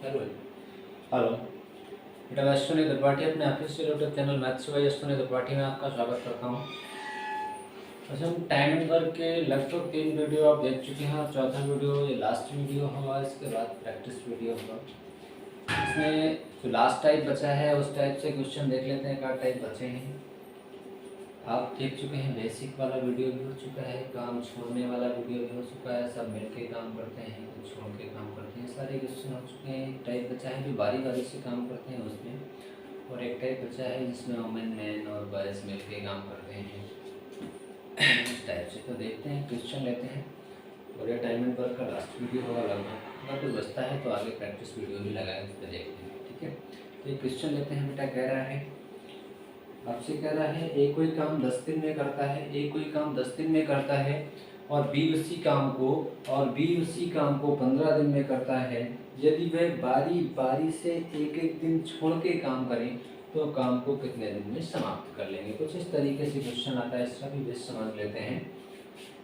Hello hello बेटा, मैं अश्विनी त्रिपाठी अपने official YouTube channel maths by Ashwini Tripathi में आपका स्वागत करता हूँ। वैसे हम टाइम एंड वर्क के लगभग 3 वीडियो आप देख चुके हैं और चौथा वीडियो ये लास्ट वीडियो होगा, इसके बाद प्रैक्टिस वीडियो होगा। इसमें जो लास्ट टाइप बचा है उस टाइप से क्वेश्चन देख लेते हैं। क्या टाइप बचे हैं आप देख चुके हैं। बेसिक वाला वीडियो भी हो चुका है, काम छोड़ने वाला वीडियो भी हो चुका है, सब मिलके काम करते हैं, कुछ छोड़ के काम करते हैं, सारे क्वेश्चन हो चुके हैं। एक टाइप बचा है जो बारी बारी से काम करते हैं उसमें, और एक टाइप बचा है जिसमें वुमेन मैन और बॉयज़ मिलके काम करते हैं इस टाइप से। तो देखते हैं, क्वेश्चन लेते हैं और ये टाइम एंड वर्क का लास्ट वीडियो होगा लगभग। अगर कोई बचता है तो आगे प्रैक्टिस वीडियो भी लगाएंगे, उस पर देखते हैं। ठीक है, तो ये क्वेश्चन लेते हैं। बेटा कह रहा है, आपसे कह रहा है एक कोई काम 10 दिन में करता है, एक कोई काम 10 दिन में करता है और बी उसी काम को 15 दिन में करता है। यदि वह बारी बारी से एक एक दिन छोड़ के काम करें तो काम को कितने दिन में समाप्त कर लेंगे। कुछ इस तरीके से क्वेश्चन आता है, इसका भी बेस समझ लेते हैं।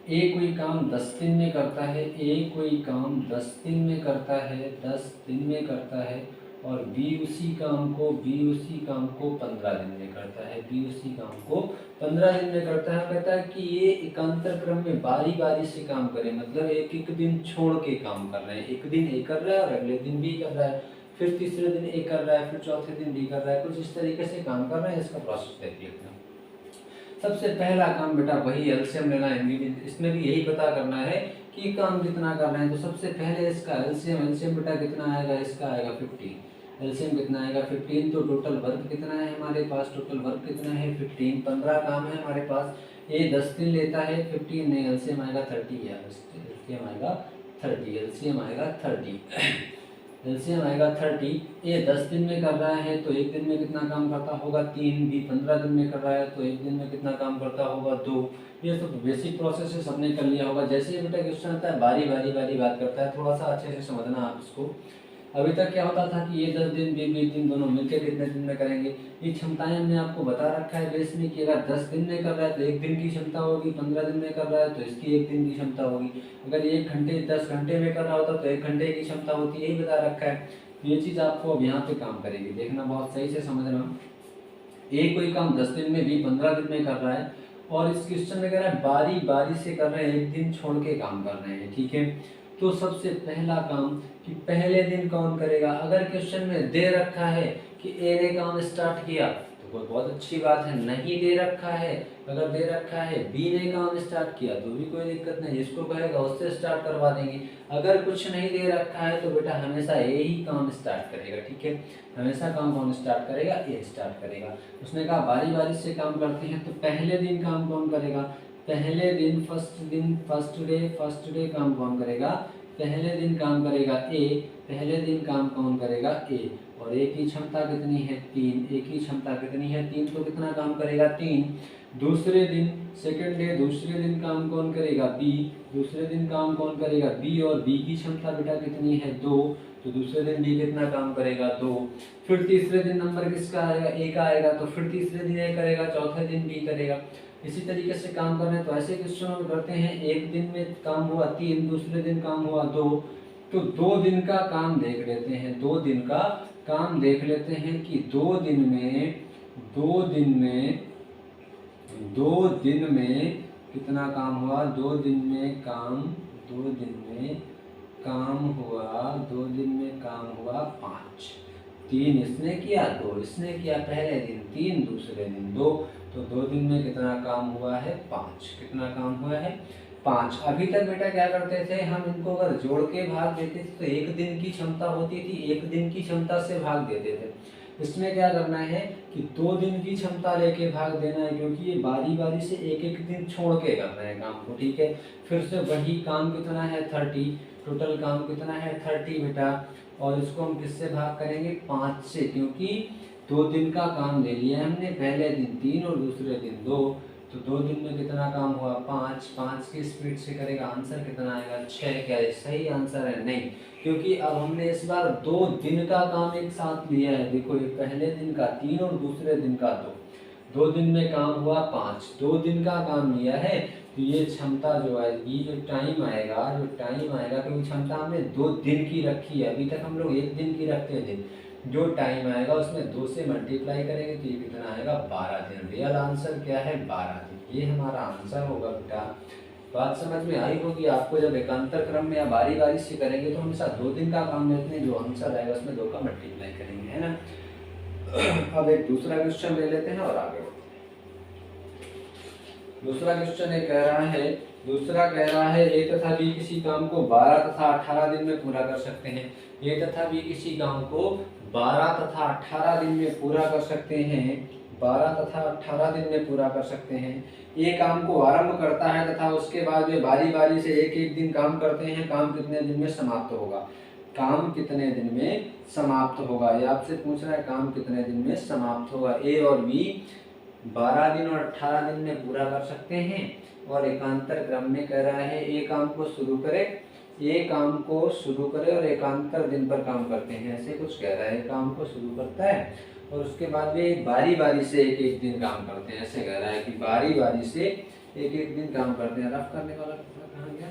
एक कोई काम 10 दिन में करता है, एक कोई काम 10 दिन में करता है, 10 दिन में करता है, और बी उसी काम को 15 दिन में करता है, बी उसी काम को 15 दिन में करता है। कहता है कि ये एकांतर क्रम में बारी बारी से काम करें, मतलब एक एक दिन छोड़ के काम कर रहे हैं। एक दिन ए कर रहा है और अगले दिन बी कर रहा है, फिर तीसरे दिन ए कर रहा है, फिर चौथे दिन बी कर रहा है। कुछ इस तरीके से काम कर रहे हैं। इसका प्रोसेस देख लेते हैं। सबसे पहला काम बेटा वही एलसीएम लेना है। इसमें भी यही पता करना है कि काम कितना कर रहे हैं। तो सबसे पहले इसका एलसीएम बेटा कितना आएगा, इसका आएगा 15। एलसीएम कितना आएगा 15। तो टोटल वर्क कितना है हमारे पास, टोटल वर्क कितना है 15। 15 काम है हमारे पास। ये 10 दिन लेता है, 15 नहीं, एलसीएम आएगा 30 यार, एलसीएम आएगा 30, एलसीएम आएगा 30, एलसीएम आएगा 30। ये 10 दिन में कर रहा है तो एक दिन में कितना काम करता होगा 3। भी 15 दिन में कर रहा है तो एक दिन में कितना काम करता होगा 2। ये तो बेसिक प्रोसेस है, सबने कर लिया होगा। जैसे ही बेटा क्वेश्चन आता है बारी बात करता है, थोड़ा सा अच्छे से समझना आप इसको। अभी तक क्या होता था कि ये 10 दिन बी 20 दिन दोनों मिलकर कितने दिन में करेंगे। ये क्षमताएं हमने आपको बता रखा है बेस में कि अगर 10 दिन में कर रहा है तो एक दिन की क्षमता होगी, 15 दिन में कर रहा है तो इसकी एक दिन की क्षमता होगी, अगर 1 घंटे 10 घंटे में कर रहा होता तो 1 घंटे की क्षमता होती, यही बता रखा है। ये चीज़ आपको अब यहाँ पे काम करेगी, देखना बहुत सही से समझना। एक कोई काम 10 दिन में भी 15 दिन में कर रहा है और इस क्वेश्चन में कह रहा है बारी बारी से कर रहे हैं, एक दिन छोड़ के काम कर रहे हैं। ठीक है, तो सबसे पहला काम कि पहले दिन कौन करेगा। अगर क्वेश्चन में दे रखा है कि ए ने काम स्टार्ट किया तो कोई बहुत अच्छी बात है। नहीं दे रखा है, अगर दे रखा है बी ने काम स्टार्ट किया तो भी कोई दिक्कत नहीं, जिसको कहेगा उससे स्टार्ट करवा देंगे। अगर कुछ नहीं दे रखा है तो बेटा हमेशा ए ही काम स्टार्ट करेगा। ठीक है, हमेशा काम कौन स्टार्ट करेगा, ए स्टार्ट करेगा। उसने कहा बारी बारी से काम करते हैं तो पहले दिन काम कौन करेगा, पहले दिन फर्स्ट डे काम कौन करेगा, पहले दिन काम करेगा ए, पहले दिन काम कौन करेगा ए। और ए की क्षमता कितनी है 3, ए की क्षमता कितनी है 3, तो कितना काम करेगा 3। दूसरे दिन सेकंड डे, दूसरे दिन काम कौन करेगा बी, दूसरे दिन काम कौन करेगा बी, और बी की क्षमता बेटा कितनी है 2, तो दूसरे दिन बी कितना काम करेगा 2। फिर तीसरे दिन नंबर किसका आएगा, ए का आएगा, तो फिर तीसरे दिन ए करेगा, चौथे दिन बी करेगा। इसी तरीके से काम कर रहे हैं। तो ऐसे क्वेश्चन हम करते हैं, एक दिन में काम हुआ 3, दूसरे दिन काम हुआ 2, तो 2 दिन का काम देख लेते हैं। 2 दिन का काम देख लेते हैं कि 2 दिन में कितना काम हुआ। 2 दिन में काम हुआ 5। 3 इसने किया, 2 इसने किया, पहले दिन 3, दूसरे दिन 2, तो 2 दिन में कितना काम हुआ है 5। कितना काम हुआ है 5। अभी तक बेटा क्या करते थे हम, इनको अगर जोड़ के भाग देते थे तो एक दिन की क्षमता होती थी, एक दिन की क्षमता से भाग देते थे। इसमें क्या करना है कि 2 दिन की क्षमता लेके भाग देना है, क्योंकि ये बारी बारी से एक एक दिन छोड़ के कर रहे हैं काम को। ठीक है, फिर से वही काम कितना है 30, टोटल काम कितना है 30 बेटा, और इसको हम किससे भाग करेंगे 5 से, क्योंकि 2 दिन का काम ले लिया हमने, पहले दिन 3 और दूसरे दिन 2, तो 2 दिन में कितना काम हुआ 5। 5 की स्पीड से करेगा, आंसर कितना आएगा 6। क्या ये सही आंसर है, नहीं, क्योंकि अब हमने इस बार 2 दिन का काम एक साथ लिया है। देखो ये पहले दिन का 3 और दूसरे दिन का 2, 2 दिन में काम हुआ 5, 2 दिन का काम लिया है तो ये क्षमता जो आएगी, जो टाइम आएगा, क्योंकि क्षमता हमने 2 दिन की रखी है, अभी तक हम लोग 1 दिन की रखते थे। जो टाइम आएगा उसमें 2 से मल्टीप्लाई करेंगे तो ये कितना आएगा, 12 दिन। रियल आंसर क्या है, 12 दिन। ये हमारा आंसर होगा बेटा। बात समझ में आई होगी आपको। जब एकांतर क्रम में या बारी बारी से करेंगे तो हमेशा 2 दिन का काम लेते हैं, जो आंसर आएगा उसमें 2 का मल्टीप्लाई करेंगे, है ना। अब एक दूसरा क्वेश्चन ले लेते हैं और आगे बढ़ते हैं। दूसरा क्वेश्चन ये कह रहा है, ए तथा बी किसी काम को 12 तथा 18 दिन में पूरा कर सकते हैं। ए तथा बी किसी काम को 12 तथा 18 दिन में पूरा कर सकते हैं। 12 तथा 18 दिन में पूरा कर सकते हैं। ये काम को आरंभ करता है तथा उसके बाद वे बारी बारी से एक एक दिन काम करते हैं। काम कितने दिन में समाप्त होगा, काम कितने दिन में समाप्त होगा, ये आपसे पूछ रहा है, काम कितने दिन में समाप्त होगा। ए और बी 12 दिन और 18 दिन में पूरा कर सकते हैं और एकांतर क्रम में कह रहा है ये काम को शुरू करे और एकांतर दिन पर काम करते हैं, ऐसे कुछ कह रहा है। काम को शुरू करता है और उसके बाद वे बारी बारी से एक एक दिन काम करते हैं, ऐसे कह रहा है कि बारी बारी से एक एक दिन काम करते हैं। रफ करने वाला कहाँ गया,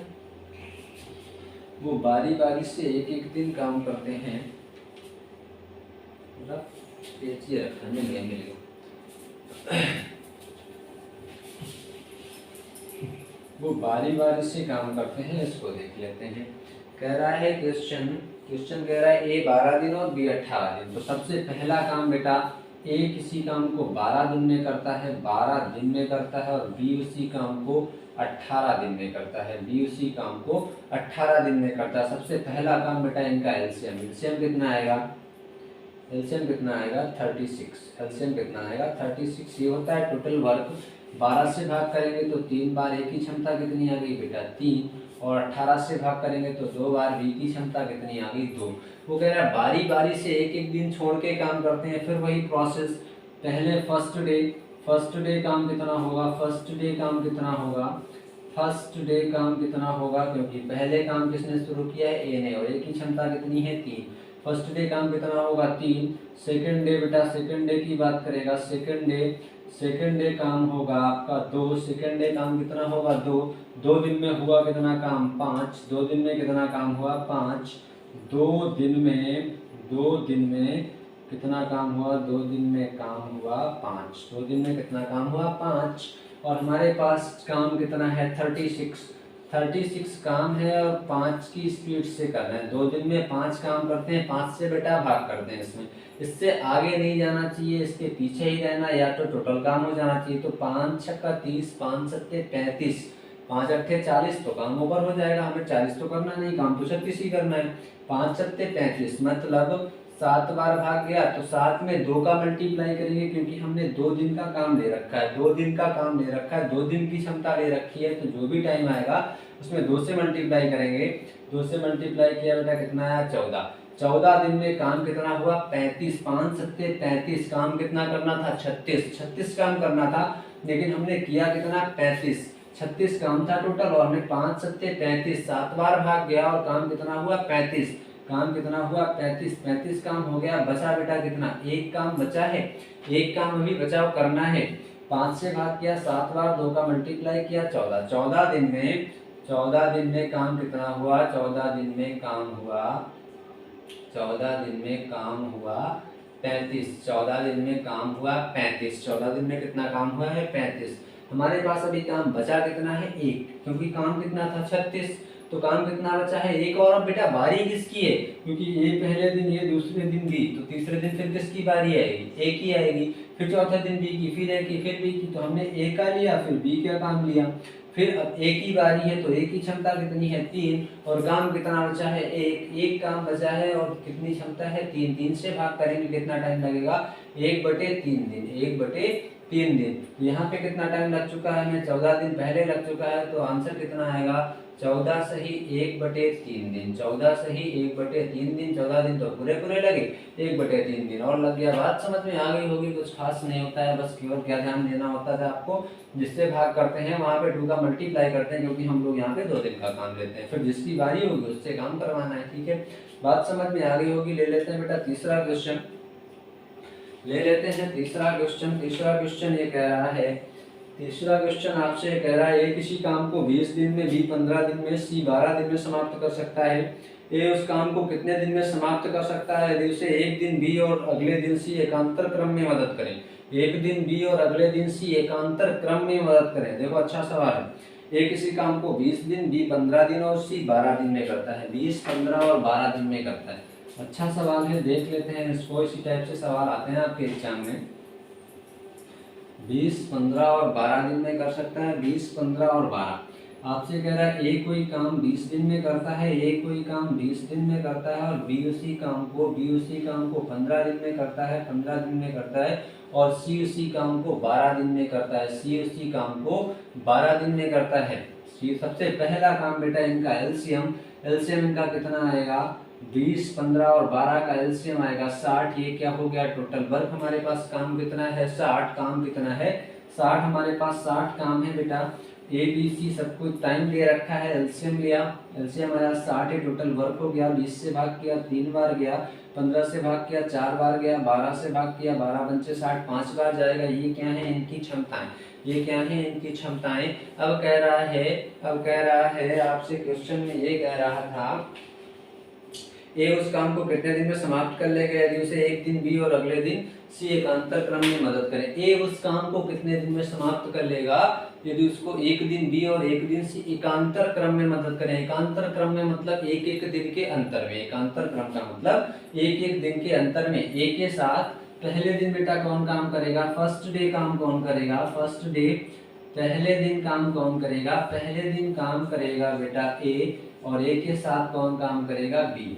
वो बारी बारी से एक एक दिन काम करते हैं। रफ पेचिए रखा, मिल गया। वो बारी बारी से काम करते हैं, इसको देख लेते हैं। कह रहा है क्वेश्चन कह रहा है ए 12 दिन और बी 18 दिन। तो सबसे पहला काम बेटा, ए किसी काम को 12 दिन में करता है, 12 दिन में करता है, और बी उसी काम को 18 दिन में करता है, सबसे पहला काम बेटा इनका एलसीएम कितना आएगा, 36। ये होता है टोटल वर्क। 12 से भाग करेंगे तो 3 बार ए की क्षमता कितनी आ गई बेटा, 3, और 18 से भाग करेंगे तो 2 बार बी की क्षमता कितनी आ गई, 2। वो कह रहा है बारी बारी से एक एक दिन छोड़ के काम करते हैं। फिर वही प्रोसेस, पहले फर्स्ट डे काम कितना होगा, क्योंकि पहले काम किसने शुरू किया है, ए ने, और ए की क्षमता कितनी है, 3। फर्स्ट डे काम कितना होगा, 3। सेकंड डे बेटा, सेकंड डे की बात करेगा, सेकंड डे काम होगा आपका 2। सेकंड डे काम कितना होगा, 2। 2 दिन में हुआ कितना काम, 5। 2 दिन में कितना काम हुआ, 5। 2 दिन में कितना काम हुआ, 2 दिन में काम हुआ 5। 2 दिन में कितना काम हुआ, 5। और हमारे पास काम कितना है, 36 काम है और 5 की स्पीड से करना है। 2 दिन में 5 काम करते हैं, 5 से बेटा भाग करते हैं इसमें। इससे आगे नहीं जाना चाहिए, इसके पीछे ही रहना, या तो टोटल काम हो जाना चाहिए। तो 5 छक्का 30, 5 सत्ते 35, 5 अट्ठे 40, तो काम ओवर हो जाएगा। हमें 40 तो करना नहीं, काम तो 36 ही करना है। 5 सत्ते 35, मतलब 7 बार भाग गया तो 7 में 2 का मल्टीप्लाई करेंगे, क्योंकि हमने 2 दिन का काम ले रखा है, 2 दिन की क्षमता ले रखी है। तो जो भी टाइम आएगा उसमें 2 से मल्टीप्लाई करेंगे। 2 से मल्टीप्लाई किया बेटा कितना आया, 14। 14 दिन में काम कितना हुआ, 35। 5 सत्ते 35, काम कितना करना था, 36 काम करना था, लेकिन हमने किया कितना, 35। 36 काम था टोटल, और हमने 5 सत्ते 35, 7 बार भाग गया और काम कितना हुआ, 35। काम कितना हुआ, 35 काम हो गया। बचा बेटा कितना, एक काम बचा है, एक काम अभी बचाव करना है। 5 से भाग किया, 7 बार 2 का मल्टीप्लाई किया, 14। 14 दिन में काम कितना हुआ, 14 दिन में काम हुआ 35। 14 दिन में काम हुआ 35। 14 दिन में कितना काम हुआ है, 35। हमारे पास अभी काम बचा कितना है, 1, क्योंकि काम कितना था, 36। तो काम कितना बचा है, 1। और अब बेटा बारी किसकी है, क्योंकि ये पहले दिन, ये दूसरे दिन बी, तो तीसरे दिन फिर किसकी बारी आएगी, ए की आएगी। फिर चौथे दिन बी की, फिर ए की, फिर बी की। तो हमने ए का लिया, फिर बी का काम लिया। फिर अब ए की बारी है, तो ए की क्षमता कितनी है, 3, और काम कितना बचा है, 1 काम बचा है, और कितनी क्षमता है, 3। 3 से भाग करेंगे कितना टाइम लगेगा, 1/3 दिन, 1/3 दिन। यहाँ पे कितना टाइम लग चुका है, हमें 14 दिन पहले लग चुका है। तो आंसर कितना आएगा, 14 सही 1/3 दिन। 14 सही 1/3 दिन। 14 दिन तो पूरे लगे, 1/3 दिन और लग गया। बात समझ में आ गई होगी, कुछ खास नहीं होता है, बस केवल क्या ध्यान देना होता था आपको, जिससे भाग करते हैं वहाँ पे 2 का मल्टीप्लाई करते हैं, क्योंकि हम लोग यहाँ पे 2 दिन का काम लेते हैं। फिर जिसकी बारी होगी उससे काम करवाना है, ठीक है। बात समझ में आ गई होगी। ले लेते हैं बेटा तीसरा क्वेश्चन। तीसरा क्वेश्चन ये कह रहा है तीसरा क्वेश्चन आपसे कह रहा है ए किसी काम को 20 दिन में, बी 15 दिन में, सी 12 दिन में समाप्त कर सकता है। ए उस काम को कितने दिन में समाप्त कर सकता है यदि उसे एक दिन बी और अगले दिन सी एकांतर क्रम में मदद करें। एक दिन बी और अगले दिन सी एकांतर क्रम में मदद करें। देखो अच्छा सवाल है। ए किसी काम को 20 दिन, बी 15 दिन और सी 12 दिन में करता है। 20, 15 और 12 दिन में करता है। अच्छा सवाल है, देख लेते हैं इसको। इसी टाइप से सवाल आते हैं आपके एग्जाम में। 20, 15 और 12 दिन में कर सकता है। 20, 15 और 12 आपसे कह रहा है ए कोई काम 20 दिन में करता है, ए कोई काम 20 दिन में करता है और बी उसी काम को 15 दिन में करता है, 15 दिन में करता है और सी उसी काम को 12 दिन में करता है, सी उसी काम को 12 दिन में करता है। सी सबसे पहला काम बेटा इनका एलसीएम इनका कितना आएगा? 20, 15 और 12 का एलसीएम आएगा 60। ये क्या हो गया? टोटल वर्क हमारे पास काम कितना है? 60। काम कितना है? 60। हमारे पास 60 काम है बेटा। ए बी सी सब कुछ टाइम ले रखा है, एलसीएम लिया, एलसीएम आया 60 है। टोटल वर्क हो गया 20 से भाग किया 3 बार गया, 15 से भाग किया 4 बार गया, 12 से भाग किया 12 पंचे 60 5 बार जाएगा। ये क्या है? इनकी क्षमताएं। ये क्या है? इनकी क्षमताएं। अब कह रहा है आपसे क्वेश्चन में ये कह रहा था ए उस काम को कितने दिन में समाप्त कर लेगा यदि उसे एक दिन बी और अगले दिन सी एकांतर क्रम में मदद करें। ए उस काम को कितने दिन में समाप्त कर लेगा यदि उसको एक दिन बी और एक दिन सी एकांतर क्रम में मदद करें। एकांतर क्रम में मतलब एक एक दिन के अंतर में। एकांतर क्रम का मतलब एक एक दिन के अंतर में। ए के साथ पहले दिन बेटा कौन काम करेगा? फर्स्ट डे काम कौन करेगा? फर्स्ट डे पहले दिन काम कौन करेगा? पहले दिन काम करेगा बेटा ए, और ए के साथ कौन काम करेगा? बी,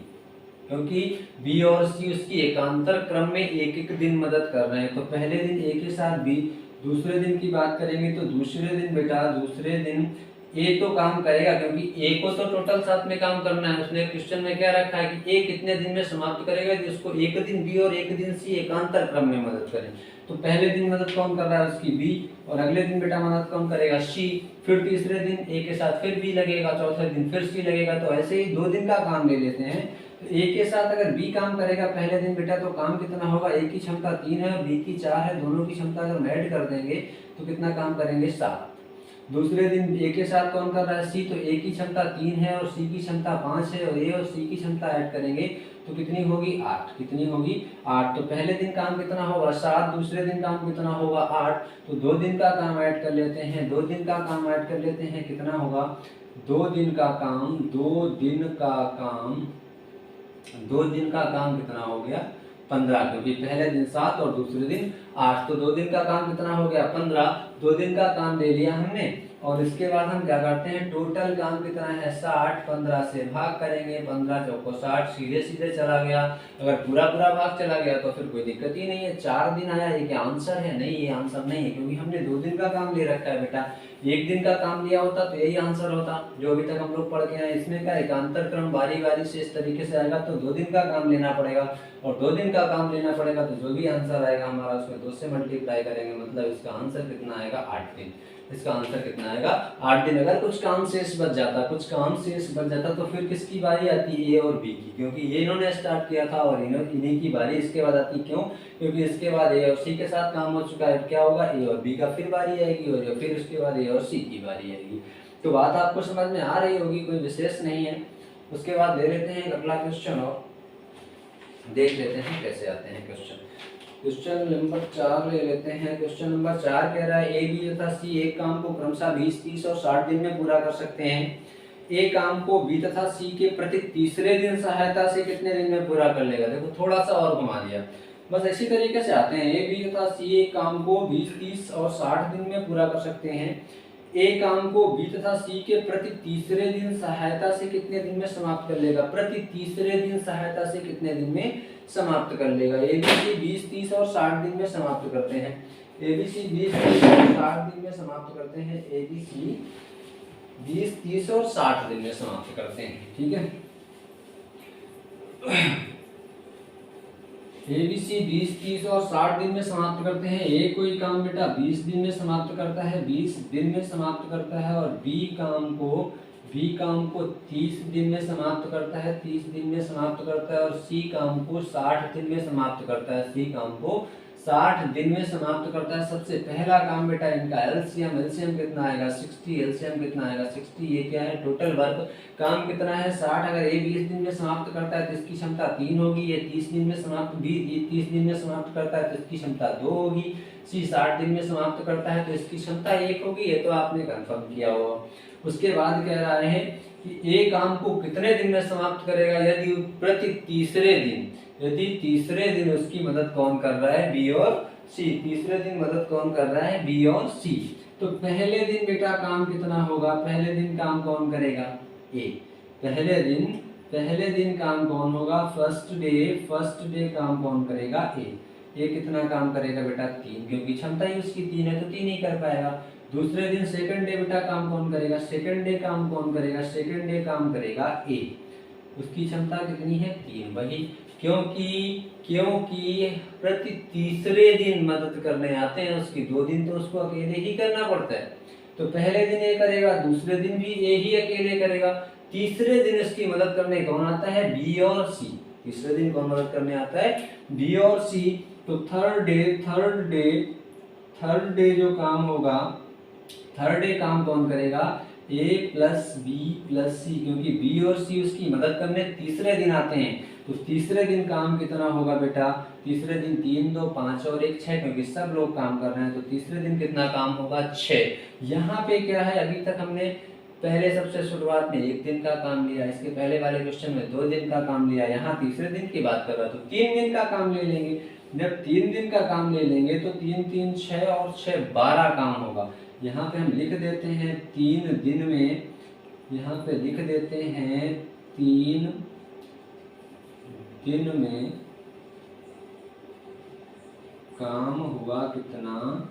क्योंकि बी और सी उसकी एकांतर क्रम में एक एक दिन मदद कर रहे हैं। तो पहले दिन ए के साथ बी, दूसरे दिन की बात करेंगे तो दूसरे दिन बेटा दूसरे दिन ए तो काम करेगा, क्योंकि ए को तो टोटल साथ में काम करना है। उसने क्वेश्चन में क्या रखा है कि ए कितने दिन में समाप्त करेगा यदि उसको एक दिन बी और एक दिन सी एकांतर क्रम में मदद करें। तो पहले दिन मदद कौन कर रहा है? उसकी बी, और अगले दिन बेटा मदद कौन करेगा? सी। फिर तीसरे दिन ए के साथ फिर बी लगेगा, चौथे दिन फिर सी लगेगा। तो ऐसे ही 2 दिन का काम ले लेते हैं। तो ए के साथ अगर बी काम करेगा पहले दिन बेटा तो काम कितना होगा? ए की क्षमता 3 है और बी की 4 है, दोनों की क्षमता अगर हम ऐड कर देंगे तो कितना काम करेंगे? 7। दूसरे दिन ए के साथ कौन कर रहा है? सी। तो ए की क्षमता 3 है और सी की क्षमता 5 है, और ए और सी की क्षमता ऐड करेंगे तो कितनी होगी? 8। कितनी होगी? 8। तो पहले दिन काम कितना होगा? 7। दूसरे दिन काम कितना होगा? 8। तो 2 दिन का काम ऐड कर लेते हैं। 2 दिन का काम ऐड कर लेते हैं, कितना होगा? 2 दिन का काम 2 दिन का काम 2 दिन का काम कितना हो गया? 15, क्योंकि पहले दिन 7 और दूसरे दिन 8। तो 2 दिन का काम कितना हो गया? 15। 2 दिन का काम ले लिया हमने, और इसके बाद हम क्या करते हैं? टोटल काम कितना है? 60। 15 से भाग करेंगे, 15 चौको 60, सीधे सीधे चला गया। अगर पूरा पूरा भाग चला गया तो फिर कोई दिक्कत ही नहीं है। 4 दिन आया। ये क्या आंसर है? नहीं, ये आंसर नहीं है, क्योंकि हमने 2 दिन का काम ले रखा है बेटा। एक दिन का काम लिया होता तो यही आंसर होता जो अभी तक हम लोग पढ़ के आए। इसमें का एकांतर क्रम बारी बारी से इस तरीके से आएगा, तो 2 दिन का काम लेना पड़ेगा, और 2 दिन का काम लेना पड़ेगा तो जो भी आंसर आएगा हमारा उसमें 2 से मल्टीप्लाई करेंगे, मतलब इसका आंसर कितना आएगा? 8 दिन। इसका आंसर कितना आएगा? 8 दिन। अगर कुछ काम शेष बच जाता तो फिर किसकी बारी आती? ए और बी की, क्योंकि ये इन्होंने स्टार्ट किया था और इन्हीं की बारी इसके बाद आती। क्यों? क्योंकि इसके बाद ए और सी के साथ काम हो चुका है। क्या होगा? ए और बी का फिर बारी आएगी, और फिर उसके बाद ए और सी की बारी आएगी। तो बात आपको समझ में आ रही होगी, कोई विशेष नहीं है। उसके बाद ले लेते हैं अगला क्वेश्चन और देख लेते हैं कैसे आते हैं क्वेश्चन। क्वेश्चन नंबर 4 ले लेते हैं। क्वेश्चन नंबर 4 कह रहा है ए बी तथा सी एक काम को क्रमशः 20, 30 और 60 दिन में पूरा कर सकते हैं। ए काम को बी तथा सी के प्रति तीसरे दिन सहायता से कितने दिन में पूरा कर लेगा? देखो थोड़ा सा और घुमा दिया, बस इसी तरीके से आते हैं। ए बी तथा सी एक काम को 20, 30 और 60 दिन में पूरा कर सकते हैं। ए काम को बी तथा सी के प्रति तीसरे दिन सहायता से कितने दिन में समाप्त कर लेगा? प्रति तीसरे दिन सहायता से कितने दिन में समाप्त कर लेगा? ए बी सी 20, 30 और 60 दिन में समाप्त करते हैं। ए बी सी 20, 30 और 60 दिन में समाप्त करते हैं। ए बी सी 20, 30 और 60 दिन में समाप्त करते हैं। ठीक है, ए बी सी 20, 30 और 60 दिन में समाप्त करते हैं। ए कोई काम बेटा 20 दिन में समाप्त करता है, 20 दिन में समाप्त करता है, और बी काम को 30 दिन में समाप्त करता है, 30 दिन में समाप्त करता है, और सी काम को 60 दिन में समाप्त करता है। सी काम को 60 दिन में समाप्त करता है। सबसे पहला काम बेटा इनका एलसीएम, एलसीएम कितना आएगा 60, एलसीएम कितना आएगा 60। ये क्या है टोटल वर्क काम कितना है 60। अगर ये 20 दिन में समाप्त करता है तो इसकी क्षमता 3 होगी। ये 30 दिन में समाप्त 30 दिन में समाप्त करता है तो इसकी क्षमता 2 होगी। सी 60 दिन में समाप्त करता है तो इसकी क्षमता 1 होगी। ये तो आपने कंफर्म किया होगा। उसके बाद कह रहा है कि ए काम को कितने दिन में समाप्त करेगा, यदि प्रति तीसरे दिन, यदि तीसरे दिन उसकी मदद कौन कर रहा है, बी और सी। तीसरे दिन मदद कौन कर रहा है, बी और सी। तो पहले दिन बेटा काम कितना होगा, पहले दिन काम कौन करेगा, ए। पहले दिन काम कौन होगा, फर्स्ट डे काम कौन करेगा, ए। ये कितना काम करेगा बेटा 3, क्योंकि क्षमता ही उसकी 3 है तो 3 ही कर पाएगा। दूसरे दिन सेकंड डे बेटा काम कौन करेगा, सेकंड डे काम कौन करेगा, सेकंड डे काम करेगा ए। उसकी क्षमता कितनी है 3, वही क्योंकि प्रति तीसरे दिन मदद करने आते हैं उसकी, 2 दिन तो उसको अकेले ही करना पड़ता है। तो पहले दिन ए करेगा, दूसरे दिन भी ए ही अकेले करेगा। तीसरे दिन इसकी मदद करने कौन आता है, बी और सी। तीसरे दिन कौन मदद करने आता है, बी और सी। तो थर्ड डे जो काम होगा, थर्ड डे काम कौन करेगा, ए प्लस बी प्लस सी, क्योंकि बी और सी उसकी मदद करने तीसरे दिन आते हैं। तो तीसरे दिन काम कितना होगा बेटा, तीसरे दिन 3 2 5 और 1 6, क्योंकि सब लोग काम कर रहे हैं तो तीसरे दिन कितना काम होगा 6। यहाँ पे क्या है, अभी तक हमने पहले सबसे शुरुआत में 1 दिन का काम लिया, इसके पहले वाले क्वेश्चन में 2 दिन का काम लिया, यहाँ तीसरे दिन की बात कर रहा तो 3 दिन का काम ले लेंगे। जब 3 दिन का काम ले लेंगे तो 3 3 6 और 6 12 काम होगा। यहाँ पे हम लिख देते हैं 3 दिन में, यहाँ पे लिख देते हैं 3 दिन में काम हुआ कितना,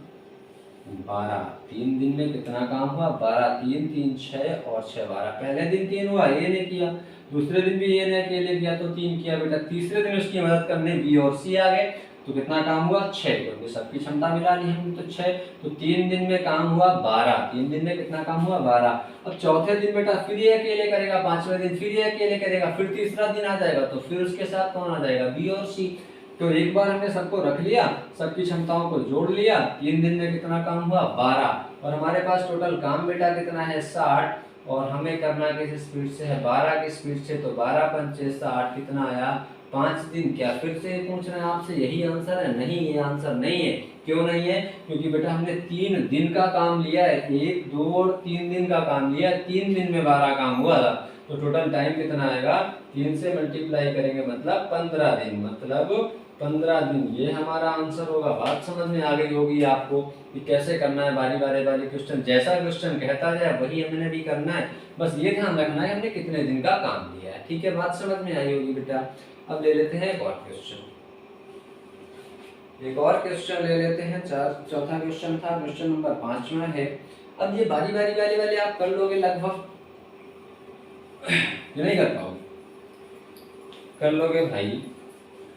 12। 3 दिन में कितना काम हुआ 12, 3 3 6 और 6 12। पहले दिन 3 हुआ, ए ने किया, दूसरे दिन भी ए ने अकेले किया तो 3 किया बेटा। तीसरे दिन उसकी मदद करने बी और सी आ गए तो कितना काम हुआ 6, क्योंकि सबकी क्षमता मिला ली हमने तो 6। तो 3 दिन में काम हुआ 12, 3 दिन में कितना काम हुआ 12। अब चौथे दिन बेटा फिर ये अकेले करेगा, 5वें दिन फिर ये अकेले करेगा, फिर तीसरा दिन आ जाएगा तो फिर उसके साथ कौन आ जाएगा, बी और सी। तो एक बार हमने सबको रख लिया, सबकी क्षमताओं को जोड़ लिया, 3 दिन में कितना काम हुआ 12। और हमारे पास टोटल काम बेटा कितना है 60, और हमें करना किस स्पीड से है, 12 की स्पीड से। तो 12 पंचे 60 कितना आया 5 दिन। क्या फिर से पूछ रहे हैं आपसे यही आंसर है, नहीं ये आंसर नहीं है। क्यों नहीं है, क्योंकि बेटा हमने 3 दिन का काम लिया है, 1 2 और 3 दिन का काम लिया है, 3 दिन में 12 काम हुआ था। तो टोटल टाइम कितना आएगा, 3 से मल्टीप्लाई करेंगे मतलब 15 दिन, मतलब 15 दिन। ये हमारा आंसर होगा। बात समझ में आ गई होगी आपको कि कैसे करना है, बारी बारी क्वेश्चन, जैसा क्वेश्चन कहता जाए वही हमने भी करना है। बस ये ध्यान रखना है हमने कितने दिन का काम लिया है। ठीक है, बात समझ में आई होगी बेटा। अब ले लेते हैं एक और क्वेश्चन, ले लेते हैं। चौथा क्वेश्चन था, क्वेश्चन नंबर 5वां है। अब ये बारी बारी वाले आप कर लोगे लगभग, ये नहीं कर पाओगे, कर लोगे भाई,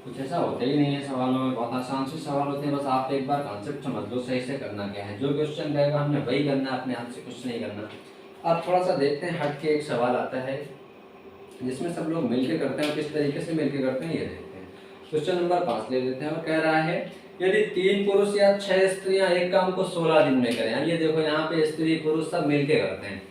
कुछ ऐसा होता ही नहीं है सवालों में, बहुत आसान से सवाल होते हैं। बस आप एक बार कॉन्सेप्ट समझ लो सही से करना क्या है। जो क्वेश्चन रहेगा हमने वही करना, अपने हाथ से कुछ नहीं करना। अब थोड़ा सा देखते हैं, हट के एक सवाल आता है जिसमें सब लोग मिलके करते हैं, और किस तरीके से मिलके करते हैं ये देखते हैं। क्वेश्चन नंबर 5 ले लेते हैं, और कह रहा है यदि 3 पुरुष या 6 स्त्रियां एक काम को 16 दिन में करें। ये देखो यहाँ पे स्त्री पुरुष सब मिलके करते हैं।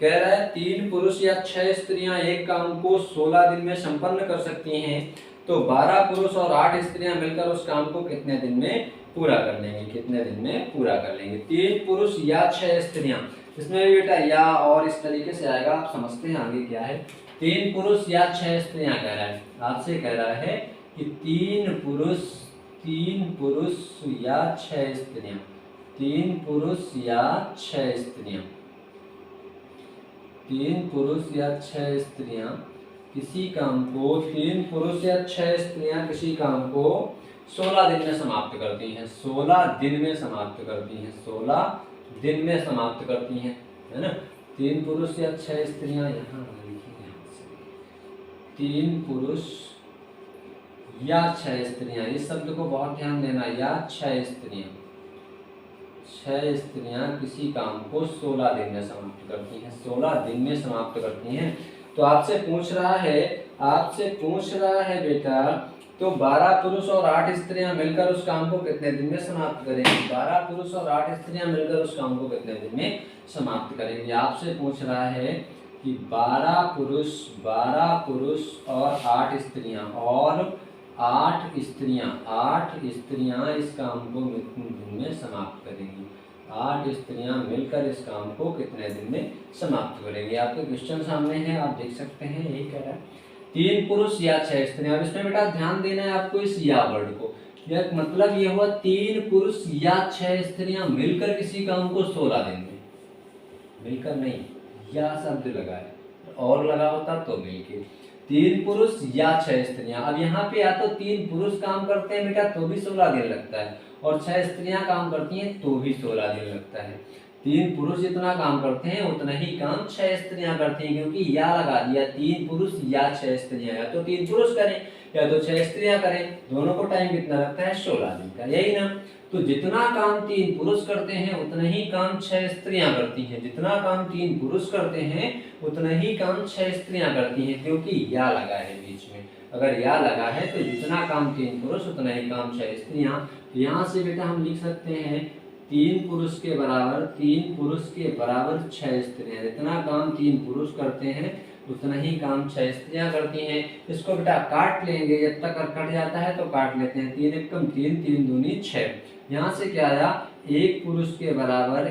कह रहा है 3 पुरुष या 6 स्त्रियां एक काम को 16 दिन में संपन्न कर सकती हैं, तो 12 पुरुष और 8 स्त्रियां मिलकर उस काम को कितने दिन में पूरा कर लेंगे, कितने दिन में पूरा कर लेंगे। 3 पुरुष या 6 स्त्रियां, इसमें भी बेटा या और इस तरीके से आएगा, आप समझते हैं आगे क्या है। 3 पुरुष या 6 स्त्रियां कह रहा है, आपसे कह रहा है कि 3 पुरुष या 6 स्त्रियां, 3 पुरुष या 6 स्त्रियां, 3 पुरुष या 6 स्त्रियां किसी काम को, 3 पुरुष या 6 स्त्रियां किसी काम को 16 दिन में समाप्त करती हैं, 16 दिन में समाप्त करती हैं, 16 दिन में समाप्त करती हैं, है ना। 3 पुरुष या 6 स्त्रियां, यहाँ 3 पुरुष या 6 स्त्रियां, इस शब्द को बहुत ध्यान देना, या 6 स्त्रियां, 6 स्त्रियां किसी काम को 16 दिन में समाप्त करती हैं, 16 दिन में समाप्त करती हैं। तो आपसे पूछ रहा है बेटा तो 12 पुरुष और 8 स्त्रियां मिलकर उस काम को कितने दिन में समाप्त करेंगी? 12 पुरुष और 8 स्त्रियां मिलकर उस काम को कितने दिन में समाप्त करेंगी? आपसे पूछ रहा है कि 12 पुरुष और 8 स्त्रियां और 8 स्त्रियां इस काम को कितने दिन में समाप्त करेंगी? 8 स्त्रियां मिलकर इस काम को कितने दिन में समाप्त करेंगी? आपके क्वेश्चन सामने है, आप देख सकते हैं। यही कह रहा है 3 पुरुष या 6 स्त्रियां। अब इसमें बेटा ध्यान देना है आपको इस या वर्ड को। यह मतलब ये हुआ 3 पुरुष या 6 स्त्रियां मिलकर किसी काम को 16 दिन में, मिलकर नहीं, या शब्द लगा है, और लगा होता तो मिलके 3 पुरुष या 6 स्त्रियां। अब यहाँ पे या तो 3 पुरुष काम करते हैं बेटा तो भी 16 दिन लगता है, और 6 स्त्रियां काम करती हैं तो भी 16 दिन लगता है। 3 पुरुष जितना काम करते हैं उतना ही काम 6 स्त्रियां करती हैं, क्योंकि या लगा दिया। 3 पुरुष या 6 स्त्रियां, या तो 3 पुरुष करें या तो 6 स्त्रियां करें, दोनों को टाइम कितना लगता है? 16 दिन का, यही ना। तो जितना काम 3 पुरुष करते हैं उतना ही काम 6 स्त्रियां करती हैं। जितना काम 3 पुरुष करते हैं उतना ही काम 6 स्त्रियां करती हैं, क्योंकि या लगा है बीच में। अगर या लगा है तो जितना काम 3 पुरुष उतना ही काम 6 स्त्रियां। तो यहाँ से बेटा हम लिख सकते हैं 3 पुरुष के बराबर 6 स्त्रियां। जितना काम 3 पुरुष करते हैं उतना ही काम 6 स्त्रियां करती हैं। इसको बेटा काट लेंगे, जब तक कट जाता है तो काट लेते हैं। 3 एकम 3, 3 दूनी 6। यहाँ से क्या आया? 1 पुरुष के बराबर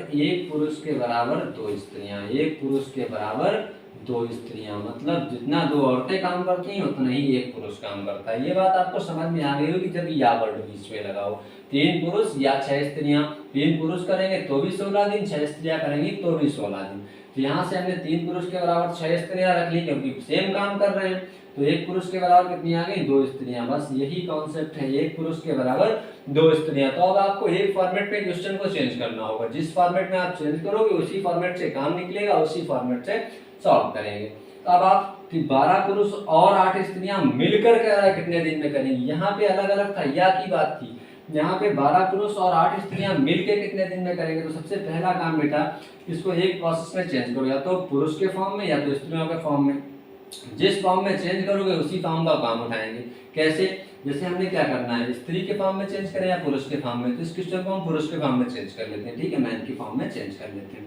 2 स्त्रियां। 1 पुरुष के बराबर 2 स्त्रियां, मतलब जितना 2 औरतें काम करती हैं उतना ही 1 पुरुष काम करता है। ये बात आपको समझ में आ गई होगी जब या वर्ड बीच में लगा हो। 3 पुरुष या 6 स्त्रियां, 3 पुरुष करेंगे तो भी 16 दिन, 6 स्त्रियां करेंगी तो भी 16 दिन। तो यहाँ से हमने 3 पुरुष के बराबर 6 स्त्रियां रख ली, क्योंकि सेम काम कर रहे हैं। तो 1 पुरुष के बराबर कितनी आ गई? 2 स्त्रियां। बस यही कॉन्सेप्ट है, 1 पुरुष के बराबर 2 स्त्रियां। तो अब आपको एक फॉर्मेट में क्वेश्चन को चेंज करना होगा। जिस फॉर्मेट में आप चेंज करोगे उसी फॉर्मेट से काम निकलेगा, उसी फॉर्मेट से सॉल्व करेंगे। तो अब आप 12 पुरुष और 8 स्त्रियां मिलकर कितने दिन में करेंगी? यहाँ पे अलग अलग था, या की बात थी। यहाँ पे 12 पुरुष और 8 स्त्रियां मिलकर कितने दिन में करेंगे? तो सबसे पहला काम बेटा इसको एक प्रोसेस में चेंज करो, या तो पुरुष के फॉर्म में या तो स्त्रियों के फॉर्म में। जिस फॉर्म में चेंज करोगे उसी फॉर्म का काम उठाएंगे। कैसे? जैसे हमने क्या करना है, स्त्री के फॉर्म में चेंज करें या पुरुष के फॉर्म में, तो इस क्वेश्चन को हम पुरुष के फॉर्म में चेंज कर लेते हैं। ठीक है, मैन की फॉर्म में चेंज कर लेते हैं।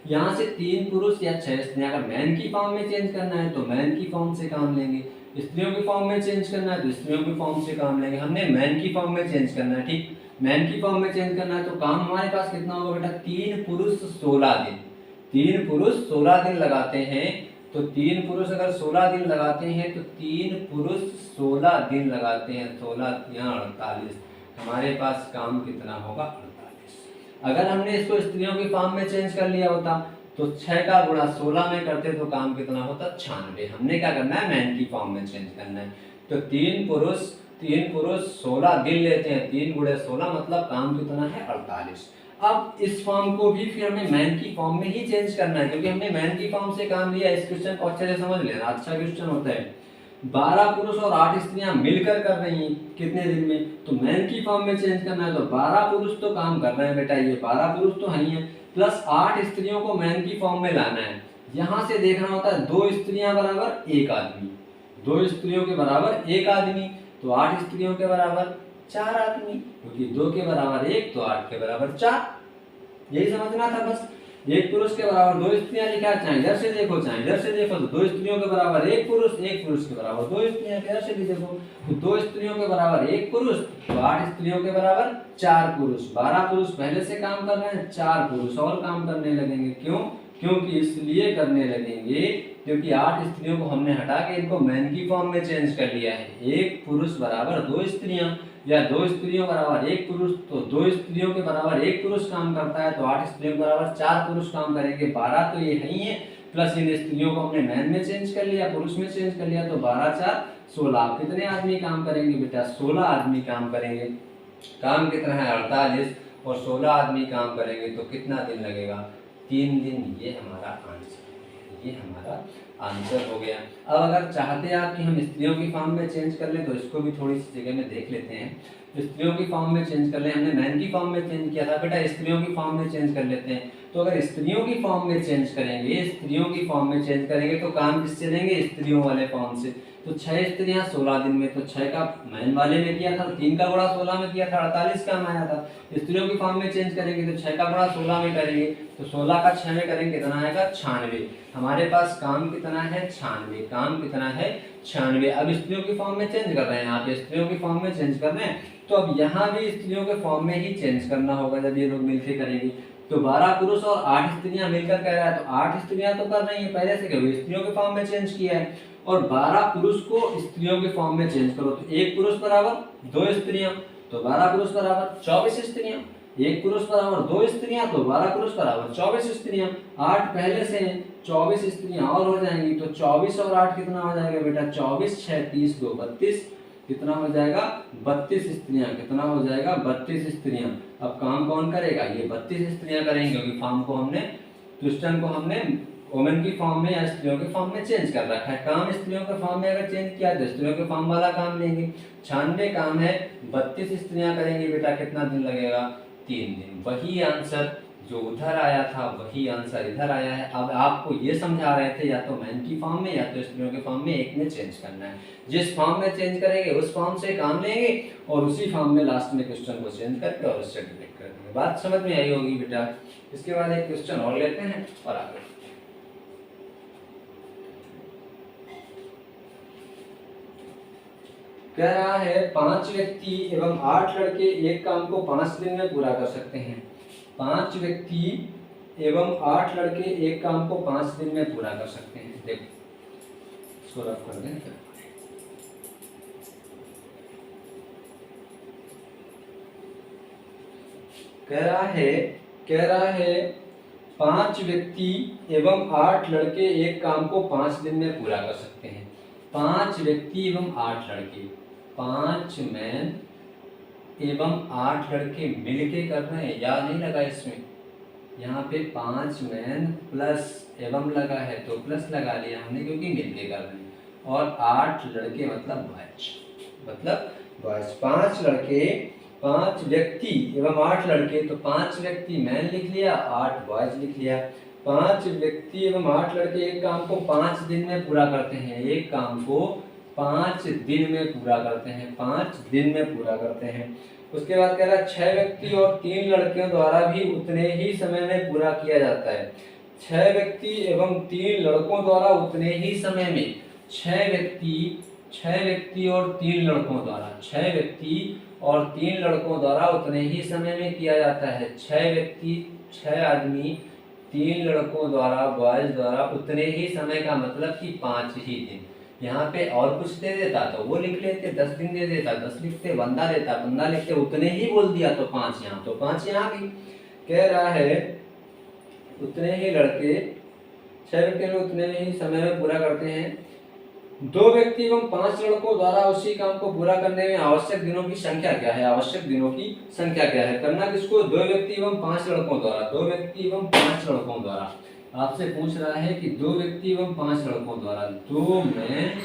यहाँ से 3 पुरुष या 6 स्त्रियां, अगर मैन की फॉर्म में चेंज करना है तो मैन की फॉर्म से काम लेंगे, स्त्रियों की फॉर्म में चेंज करना है तो स्त्रियों की फॉर्म से काम लेंगे। हमने मैन की फॉर्म में चेंज करना है, ठीक, मैन की फॉर्म में चेंज करना है तो काम हमारे पास कितना होगा बेटा? 3 पुरुष 16 दिन। 3 पुरुष 16 दिन लगाते हैं, तो 3 पुरुष अगर 16 दिन लगाते हैं तो 3 पुरुष 16 दिन लगाते हैं, 16 या 48, हमारे पास काम कितना होगा? 48। अगर हमने इसको स्त्रियों की फॉर्म में चेंज कर लिया होता तो 6 का गुणा 16 में करते तो काम कितना होता? 96। हमने क्या करना है? मैन की फॉर्म में चेंज करना है। तो 3 पुरुष 16 दिन लेते हैं, 3 गुणे 16 मतलब काम कितना है? 48। अब इस फॉर्म को भी फिर हमें मैन की फॉर्म में ही चेंज करना है, क्योंकि हमने मैन की फॉर्म से काम लिया। इस क्वेश्चन को अच्छे से समझ लेना, अच्छा क्वेश्चन होता है। 12 पुरुष और 8 स्त्रियां मिलकर कर रही हैं कितने दिन में? तो मैन की फॉर्म में चेंज करना है। तो 12 पुरुष तो काम कर रहे हैं बेटा, ये 12 पुरुष तो है ही है, प्लस 8 स्त्रियों को मैन की फॉर्म में लाना है। यहाँ से देखना होता है 2 स्त्रियां बराबर 1 आदमी, 2 स्त्रियों के बराबर 1 आदमी, तो 8 स्त्रियों के बराबर 4 आदमी, क्योंकि 2 के बराबर 1 तो 8 के बराबर 4। यही समझना था बस। 1 पुरुष के बराबर 2 स्त्रियां लिखा, चाहे इधर से देखो चाहे इधर से देखो, तो 2 स्त्रियों के बराबर 1 पुरुष, 1 पुरुष के बराबर 2 स्त्रियां, इधर से भी देखो तो 2 स्त्रियों के बराबर 1 पुरुष, तो 8 स्त्रियों के बराबर 4 पुरुष। 12 पुरुष पहले से काम कर रहे हैं, 4 पुरुष और काम करने लगेंगे। क्यों? क्योंकि इसलिए करने लगेंगे क्योंकि 8 स्त्रियों को हमने हटा के इनको मैन की फॉर्म में चेंज कर लिया है। 1 पुरुष बराबर 2 स्त्रियां, या 2 स्त्रियों बराबर 1 पुरुष, तो 2 स्त्रियों के बराबर 1 पुरुष काम करता है, तो 8 स्त्रियों के बराबर 4 पुरुष काम करेंगे। 12 तो ये है ही है, प्लस इन स्त्रियों को हमने मैन में चेंज कर लिया, पुरुष में चेंज कर लिया, तो 12 4 16। कितने आदमी काम करेंगे बेटा? 16 आदमी काम करेंगे। काम कितना है? 48, और 16 आदमी काम करेंगे तो कितना दिन लगेगा? 3 दिन। ये हमारा आंसर, ये हमारा आंसर हो गया। अब अगर चाहते हैं आप कि हम स्त्रियों की फॉर्म में चेंज कर लें तो इसको भी थोड़ी सी जगह में देख लेते हैं। स्त्रियों की फॉर्म में चेंज कर लें, हमने मैन की फॉर्म में चेंज किया था बेटा, स्त्रियों की फॉर्म में चेंज कर लेते हैं। तो अगर स्त्रियों की फॉर्म में चेंज करेंगे, स्त्रियों की फॉर्म में चेंज करेंगे तो काम किससे लेंगे? स्त्रियों वाले फॉर्म से। तो 6 स्त्रियां 16 दिन में, तो 6 का मैन वाले में किया था, 3 का गुणा 16 में किया था, 48 काम आया था। स्त्रियों की फॉर्म में चेंज करेंगे तो 6 का गुणा 16 में करेंगे, तो 16 का 6 में करेंगे कितना आएगा 96। हमारे पास काम कितना है 96, काम कितना है 96। अब स्त्रियों की फॉर्म में चेंज कर रहे हैं, आप स्त्रियों की फॉर्म में चेंज कर रहे हैं, तो अब यहाँ भी स्त्रियों के फॉर्म में ही चेंज करना होगा जब ये लोग मिलकर करेंगे। तो 12 पुरुष और 8 स्त्रियां मिलकर कह रहा है, तो 8 स्त्रियां तो कर रही है पहले से, क्योंकि स्त्रियों के फॉर्म में चेंज किया है, और 12 पुरुष को स्त्रियों के फॉर्म में चेंज करो, तो 1 पुरुष बराबर 2 स्त्रियां, तो 12 पुरुष बराबर 24 स्त्रियां, 1 पुरुष बराबर 2 स्त्रियां, तो 12 पुरुष बराबर 24 स्त्रियां। 8 पहले से 24 स्त्रियां और हो जाएंगी, तो 24 और 8 कितना हो जाएगा बेटा 24, 6 30 2 32, कितना हो जाएगा 32 स्त्रियां, कितना हो जाएगा 32 स्त्रियां। अब काम कौन करेगा, ये 32 स्त्रियां करेंगे, क्योंकि फॉर्म को हमने क्वेश्चन को हमने वुमेन की फॉर्म में या स्त्रियों के फॉर्म में चेंज कर रखा है। काम स्त्रियों के फॉर्म में अगर चेंज किया तो स्त्रियों के फॉर्म वाला काम लेंगे। 96 काम है, 32 स्त्रियां करेंगी बेटा, कितना दिन लगेगा 3 दिन। वही आंसर जो उधर आया था वही आंसर इधर आया है। अब आपको ये समझा रहे थे या तो मैन की फॉर्म में या तो स्त्रियों के फॉर्म में, एक में चेंज करना है। जिस फॉर्म में चेंज करेंगे उस फॉर्म से काम लेंगे और उसी फॉर्म में लास्ट में क्वेश्चन को चेंज करके और उससे डिलीट कर देंगे। बात समझ में आई होगी बेटा। इसके बाद एक क्वेश्चन और लेते हैं और आगे कह रहा है 5 व्यक्ति एवं 8 लड़के एक काम को 5 दिन में पूरा कर सकते हैं। 5 व्यक्ति एवं 8 लड़के एक काम को 5 दिन में पूरा कर सकते हैं। देखो इसको रफ कर दें। कह रहा है 5 व्यक्ति एवं 8 लड़के एक काम को 5 दिन में पूरा कर सकते हैं। 5 व्यक्ति एवं 8 लड़के, 5 मैन एवं 8 लड़के मिलके कर रहे हैं, या नहीं लगा इसमें, यहाँ पे 5 मैन प्लस एवं लगा है तो प्लस लगा लिया हमने, क्योंकि मिलके कर रहे हैं, और 8 लड़के मतलब बॉयज 5 लड़के 5 व्यक्ति एवं 8 लड़के, तो 5 व्यक्ति मैन लिख लिया, 8 बॉयज लिख लिया। 5 व्यक्ति एवं 8 लड़के एक काम को 5 दिन में पूरा करते हैं, एक काम को 5 दिन में पूरा करते हैं, 5 दिन में पूरा करते हैं। उसके बाद कह रहा है 6 व्यक्ति और 3 लड़कियों द्वारा भी उतने ही समय में पूरा किया जाता है। 6 व्यक्ति एवं 3 लड़कों द्वारा उतने ही समय में, 6 व्यक्ति और 3 लड़कों द्वारा, 6 व्यक्ति और 3 लड़कों द्वारा उतने ही समय में किया जाता है। 6 व्यक्ति 6 आदमी 3 लड़कों द्वारा बॉयज द्वारा उतने ही समय का मतलब कि 5 ही दिन। यहाँ पे और कुछ दे देता तो वो लिख लेते, 10 दिन दे देता 10 लिखते, बंदा देता बंदा लिखते, उतने ही बोल दिया तो 5 यहाँ, तो 5 यहाँ भी। कह रहा है उतने ही लड़के 6 व्यक्ति में उतने ही समय में पूरा करते हैं। 2 व्यक्ति एवं 5 लड़कों द्वारा उसी काम को पूरा करने में आवश्यक दिनों की संख्या क्या है, आवश्यक दिनों की संख्या क्या है। करना किसको, 2 व्यक्ति एवं 5 लड़कों द्वारा, 2 व्यक्ति एवं 5 लड़कों द्वारा। आपसे पूछ रहा है कि 2 व्यक्ति एवं 5 लड़कों द्वारा, 2 मैन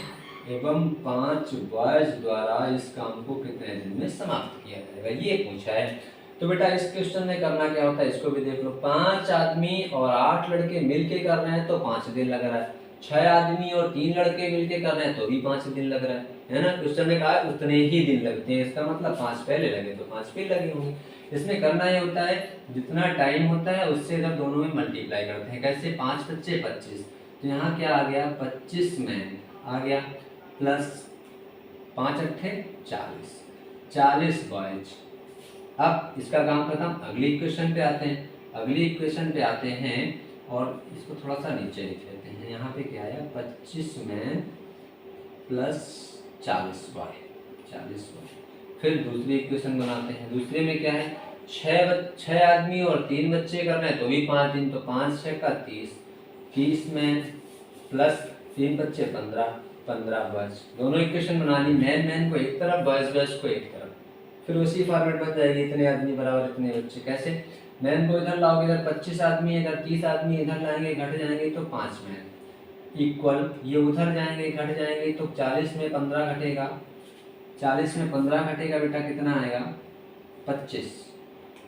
एवं 5 बॉयज द्वारा इस काम को कितने दिन में समाप्त किया जाएगा, ये पूछा है। तो बेटा इस क्वेश्चन में करना क्या होता है, इसको भी देख लो। 5 आदमी और 8 लड़के मिलके कर रहे हैं तो 5 दिन लग रहा है। 6 आदमी और 3 लड़के मिलके कर रहे हैं तो भी 5 दिन लग रहा है ना। क्वेश्चन में कहा उतने ही दिन लगते हैं, इसका मतलब 5 पहले लगे तो 5 फिर लगे होंगे। इसमें करना ये होता है जितना टाइम होता है उससे इधर दोनों में मल्टीप्लाई करते हैं। कैसे, 5 बच्चे 25, तो यहाँ क्या आ गया 25 मैन आ गया, प्लस 5 अट्ठे 40, 40 बॉयज। अब इसका काम खत्म, अगली इक्वेशन पे आते हैं। अगली इक्वेशन पे आते हैं और इसको थोड़ा सा नीचे लिख लेते हैं। यहाँ पे क्या आया 25 मैन प्लस 40 बॉय, 40 बॉय। फिर दूसरी इक्वेशन बनाते हैं। दूसरे में क्या है, 6 आदमी और 3 बच्चे कर रहे हैं तो भी 5 दिन, तो 5 6 का 30, 30 मैन प्लस 3 बच्चे 15, 15 बॉयज। दोनों इक्वेशन बना ली, मैन को एक तरफ, बॉयज को एक तरफ। फिर उसी फॉर्मेट बन जाएगी, इतने आदमी बराबर इतने बच्चे। कैसे, मैन को इधर लाओगे, इधर 25 आदमी, इधर 30 आदमी, इधर लाएंगे घट जाएंगे तो 5 मैन इक्वल, ये उधर जाएंगे घट जाएंगे तो 40 में 15 घटेगा, 40 में 15 घटेगा बेटा कितना आएगा 25,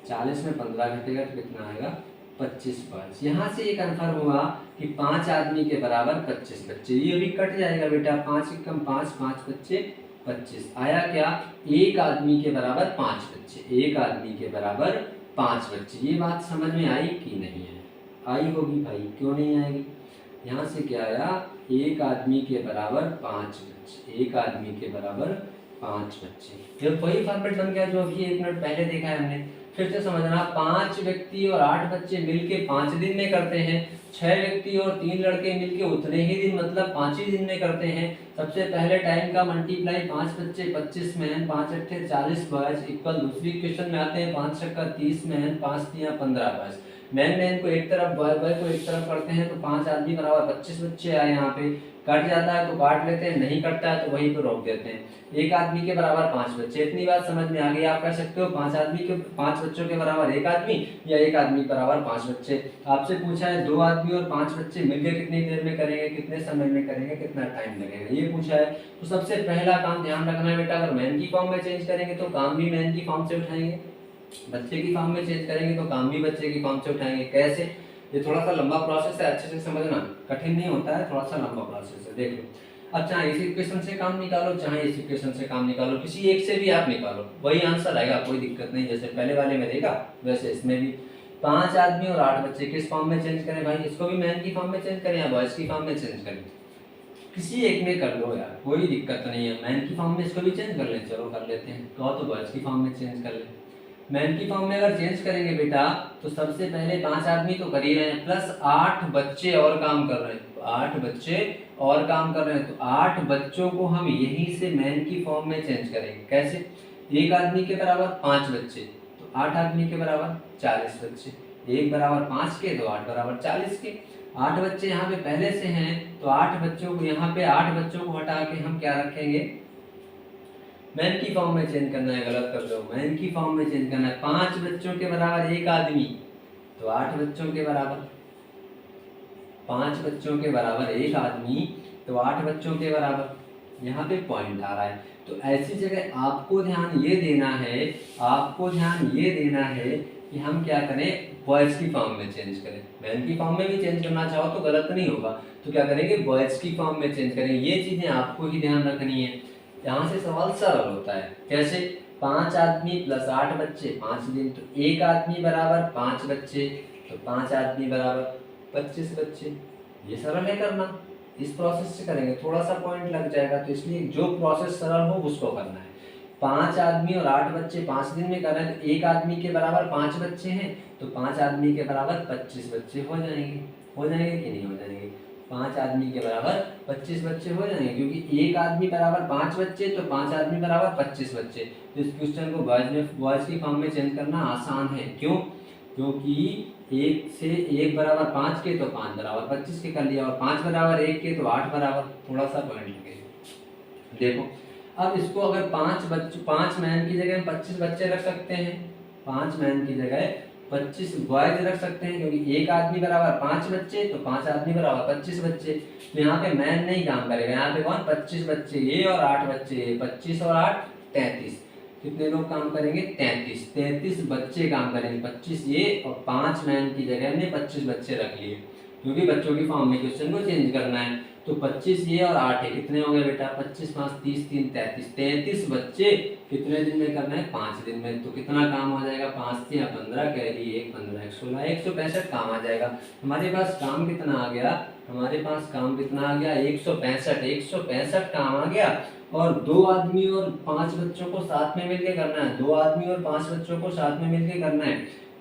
40 में 15 घटेगा तो कितना आएगा 25 बॉयज। यहाँ से ये कन्फर्म हुआ कि 5 आदमी के बराबर 25 बच्चे। ये भी कट जाएगा बेटा, 5 एकम 5, 5 बच्चे 25। आया क्या, एक आदमी के बराबर 5 बच्चे, एक आदमी के बराबर 5 बच्चे। ये बात समझ में आई कि नहीं है? आई होगी भाई, क्यों नहीं आएगी? यहाँ से क्या आया, एक आदमी के बराबर 5 बच्चे, एक आदमी के बराबर 5 बच्चे। ये वही फॉर्मेट बन गया जो अभी 1 मिनट पहले देखा है हमने। फिर से समझना, 5 व्यक्ति और 8 बच्चे मिलके 5 दिन में करते हैं, 6 व्यक्ति और 3 लड़के मिलके उतने ही दिन मतलब 5 ही दिन में करते हैं। सबसे पहले टाइम का मल्टीप्लाई, 5 बच्चे 25 मैन, 5 अट्ठे 40 बॉयज इक्वल। दूसरी क्वेश्चन में आते हैं, 5 छक्का 30 मैन, 5 तिया 15 बॉयज। मैन को एक तरफ, बॉय को एक तरफ करते हैं तो 5 आदमी बराबर 25 बच्चे आए। यहाँ पे कट जाता है तो काट लेते हैं, नहीं कटता है तो वहीं पर रोक देते हैं। एक आदमी के बराबर 5 बच्चे, इतनी बात समझ में आ गई। आप कह सकते हो 5 आदमी के 5 बच्चों के बराबर एक आदमी, या एक आदमी के बराबर 5 बच्चे। आपसे पूछा है 2 आदमी और 5 बच्चे मिलकर कितनी देर में करेंगे, कितने समय में करेंगे, कितना टाइम लगेगा, ये पूछा है। तो सबसे पहला काम ध्यान रखना है बेटा, अगर मैन की फॉर्म में चेंज करेंगे तो काम भी मैन की फॉर्म से उठाएंगे, बच्चे की फॉर्म में चेंज करेंगे तो काम भी बच्चे की फॉर्म से उठाएंगे। कैसे? ये थोड़ा सा लंबा प्रोसेस है, अच्छे से समझना, कठिन नहीं होता है, थोड़ा सा लंबा प्रोसेस है। देख लो, अब चाहे इस इक्वेशन से काम निकालो, चाहे इस इक्वेशन से काम निकालो, किसी एक से भी आप निकालो, वही आंसर आएगा, कोई दिक्कत नहीं। जैसे पहले वाले में देखा वैसे इसमें भी 5 आदमी और 8 बच्चे किस फॉर्म में चेंज करें भाई? इसको भी मैन की फॉर्म में चेंज करें या बॉयज की फॉर्म में चेंज करें? किसी एक में कर लो यार, कोई दिक्कत नहीं है। मैन की फॉर्म में इसको भी चेंज कर लें, चलो कर लेते हैं। तो बॉयज की फॉर्म में चेंज कर लें। मैन की फॉर्म में अगर चेंज करेंगे बेटा तो सबसे पहले 5 आदमी तो कर ही रहे हैं, प्लस 8 बच्चे और काम कर रहे हैं, तो 8 बच्चे और काम कर रहे हैं, तो 8 बच्चों को हम यहीं से मैन की फॉर्म में चेंज करेंगे। कैसे? एक आदमी के बराबर 5 बच्चे, तो 8 आदमी के बराबर 40 बच्चे, 1 बराबर 5 के तो 8 बराबर 40 के। 8 बच्चे यहाँ पे पहले से हैं, तो 8 बच्चों को यहाँ पे 8 बच्चों को हटा के हम क्या रखेंगे? मैन की फॉर्म में चेंज करना है। गलत कर दो, मैन की फॉर्म में चेंज करना है। 5 बच्चों के बराबर एक आदमी, तो 8 बच्चों के बराबर, 5 बच्चों के बराबर एक आदमी तो 8 बच्चों के बराबर। यहाँ पे पॉइंट आ रहा है, तो ऐसी जगह आपको ध्यान ये देना है, आपको ध्यान ये देना है कि हम क्या करें, बॉयज की फॉर्म में चेंज करें। मैन की फॉर्म में भी चेंज करना चाहो तो गलत नहीं होगा, तो क्या करेंगे, बॉयज की फॉर्म में चेंज करेंगे। ये चीजें आपको ही ध्यान रखनी है। यहाँ से सवाल सरल होता है। कैसे? 5 आदमी प्लस 8 बच्चे 5 दिन, तो एक आदमी बराबर 5 बच्चे, तो 5 आदमी बराबर 25 बच्चे। ये सरल है करना, इस प्रोसेस से करेंगे थोड़ा सा पॉइंट लग जाएगा, तो इसलिए जो प्रोसेस सरल हो उसको करना है। 5 आदमी और 8 बच्चे 5 दिन में कर रहे हैं, तो एक आदमी के बराबर 5 बच्चे हैं, तो 5 आदमी के बराबर 25 बच्चे हो जाएंगे। हो जाएंगे कि नहीं हो जाएंगे? 5 आदमी के बराबर 25 बच्चे हो जाएंगे, क्योंकि एक आदमी बराबर 5 बच्चे तो 5 आदमी बराबर 25 बच्चे। तो इस क्वेश्चन को बॉयज की फॉर्म में चेंज करना आसान है। क्यों? क्योंकि 1 से 1 बराबर 5 के तो 5 बराबर 25 के कर लिया, और 5 बराबर 1 के तो 8 बराबर, थोड़ा सा पॉइंट लगेगा। देखो, अब इसको अगर 5 मैन की जगह 25 बच्चे रख सकते हैं, 5 मैन की जगह 25 बॉयज रख सकते हैं, क्योंकि एक आदमी बराबर 5 बच्चे तो 5 आदमी बराबर 25 बच्चे। तो यहाँ पे मैन नहीं काम करेगा, यहाँ पे कौन? 25 बच्चे ये और 8 बच्चे ये, 25 और 8 33। कितने लोग काम करेंगे? 33 बच्चे काम करेंगे। 25 ये और 5 मैन की जगह हमने 25 बच्चे रख लिए, क्योंकि बच्चों की फॉर्म में क्वेश्चन को चेंज करना है। तो 25 ये और 8 है, कितने हो गए बेटा? 25 5 30 3 33। 33 बच्चे कितने दिन में करना है? 5 दिन में। तो कितना काम हो जाएगा? 5 या 15 कह रही है, 15 116 165 काम आ जाएगा। हमारे पास काम कितना आ गया? हमारे पास काम कितना आ गया? 165 काम आ गया। और 2 आदमी और 5 बच्चों को साथ में मिलके करना है, 2 आदमी और 5 बच्चों को साथ में मिलके करना है।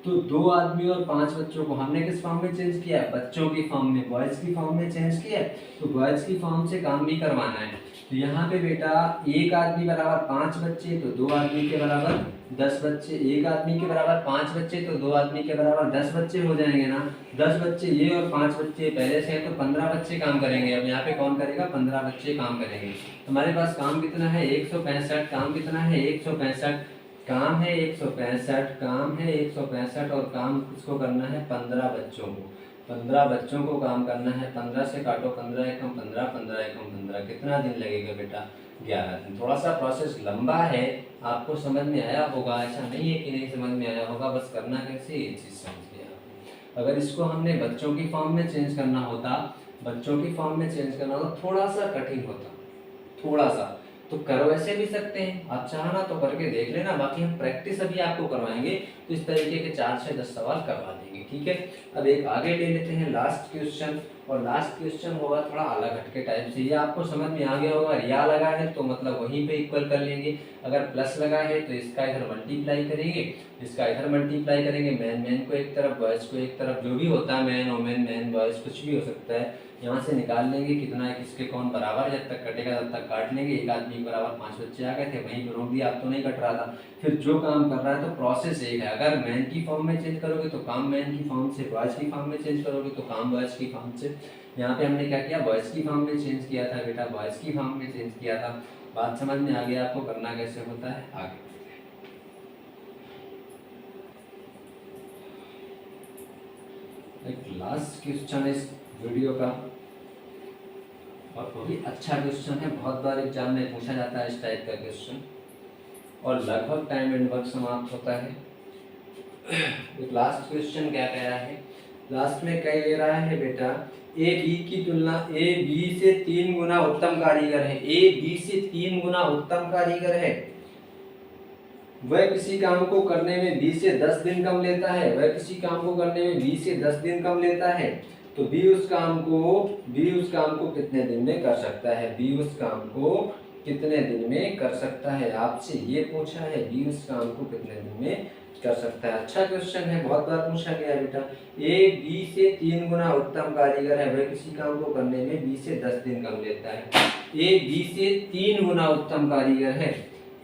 तो 2 आदमी और 5 बच्चों को हमने किस फॉर्म में चेंज किया? बच्चों की फॉर्म में, बॉयज की फॉर्म में चेंज किया। तो बॉयज की फॉर्म से काम भी करवाना है। तो यहाँ पे बेटा एक आदमी बराबर 5 बच्चे तो 2 आदमी के बराबर 10 बच्चे, एक आदमी के बराबर 5 बच्चे तो 2 आदमी के बराबर 10 बच्चे हो जाएंगे ना। 10 बच्चे ये और 5 बच्चे पहले से है, तो 15 बच्चे काम करेंगे। अब यहाँ पे कौन करेगा? 15 बच्चे काम करेंगे। हमारे पास काम कितना है? 165। काम कितना है? 165 काम है, 165 काम है, 165 और काम किसको करना है? 15 बच्चों को। 15 बच्चों को काम करना है। 15 से काटो, 15 एकम 15, 15 एकम 15, कितना दिन लगेगा बेटा? 11 दिन। थोड़ा सा प्रोसेस लंबा है, आपको समझ में आया होगा, ऐसा नहीं है कि नहीं समझ में आया होगा, बस करना कैसे ये चीज़ समझ लिया। अगर इसको हमने बच्चों की फॉर्म में चेंज करना होता, थोड़ा सा कठिन होता, थोड़ा सा। तो कर वैसे भी सकते हैं, आप चाहना तो करके देख लेना, बाकी हम प्रैक्टिस अभी आपको करवाएंगे, तो इस तरीके के 4 से 10 सवाल करवा देंगे, ठीक है। अब एक आगे ले लेते हैं लास्ट क्वेश्चन, और लास्ट क्वेश्चन होगा थोड़ा अलग हटके टाइप से। ये आपको समझ में आ गया होगा, या लगा है तो मतलब वहीं पे इक्वल कर लेंगे, अगर प्लस लगा है तो इसका इधर मल्टीप्लाई करेंगे, इसका इधर मल्टीप्लाई करेंगे, मैन को एक तरफ बॉयज को एक तरफ, जो भी होता है मैन वोमेन मैन बॉयज कुछ भी हो सकता है, यहाँ से निकाल लेंगे कितना है किसके कौन बराबर, जब तक कटेगा तब तक काट लेंगे। एक आदमी के बराबर 5 बच्चे आ गए थे, वहीं पे रोक दिया, अब तो नहीं कट रहा था। फिर जो काम कर रहा है तो प्रोसेस एक है, अगर मैन की फॉर्म में चेंज करोगे तो काम मैन की फॉर्म से, बॉयज की फॉर्म में चेंज करोगे तो काम बॉयज की फॉर्म से। यहाँ पे हमने क्या किया, बॉयज की फॉर्म में चेंज किया था बेटा, बॉयज की फॉर्म में चेंज किया था। बात समझ में आ गया आपको, करना कैसे होता है आगे। एक लास्ट क्वेश्चन है इस वीडियो का, और वो भी अच्छा क्वेश्चन है, बहुत बार एग्जाम में पूछा जाता है इस टाइप का क्वेश्चन, और लगभग टाइम एंड वर्क समाप्त होता है। एक लास्ट क्वेश्चन क्या कह रहा है, लास्ट में कह ले रहा है बेटा, ए बी की तुलना, ए बी से 3 गुना उत्तम कारीगर है, ए बी से 3 गुना उत्तम कारीगर है, वह किसी काम को करने में 20 से 10 दिन कम लेता है, वह किसी काम को करने में 20 से 10 दिन कम लेता है, तो बी उस काम को कितने दिन में कर सकता है, बी उस काम को कितने दिन में कर सकता है, आपसे ये पूछा है, बी उस काम को कितने दिन में कर सकता है। अच्छा क्वेश्चन है, बहुत बार पूछा गया बेटा। ए बी से 3 गुना उत्तम कारीगर है, वह किसी काम को करने में 20 से 10 दिन कम लेता है। ए बी से 3 गुना उत्तम कारीगर है,